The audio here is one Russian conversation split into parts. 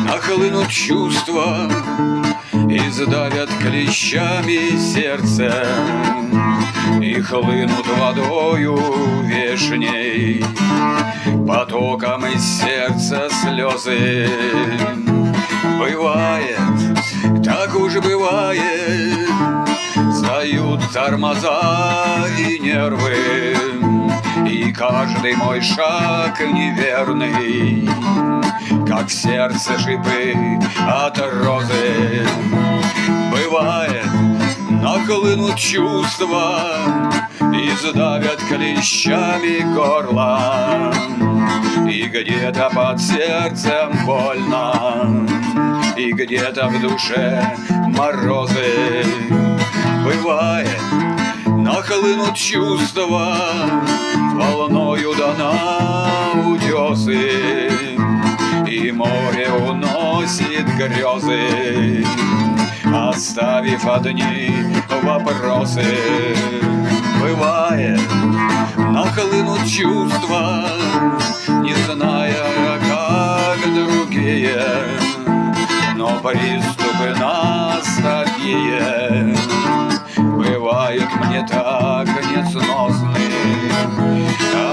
нахлынут чувства и сдавят клещами сердце, и хлынут водою вешней, потоком из сердца слезы. Бывает, так уж бывает, сдают тормоза и нервы, и каждый мой шаг неверный, как в сердце шипы от розы. Бывает, нахлынут чувства и сдавят клещами горло, и где-то под сердцем больно, и где-то в душе морозы. Бывает, нахлынут чувства волною да на утесы, и море уносит грезы, оставив одни вопросы. Бывает, нахлынут чувства, не зная, как другие, но приступы нас такие бывают мне так несносны.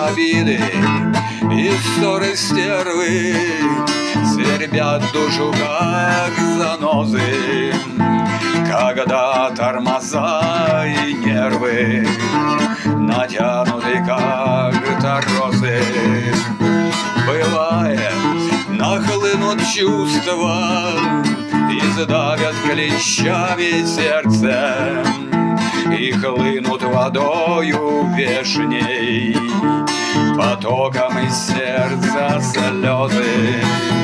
Обиды и ссоры стервы свербят душу, как занозы, когда тормоза и нервы натянуты, как торозы. Бывает, нахлынут чувства и сдавят клещами сердце, и хлынут водою вешней, потоком из сердца слезы.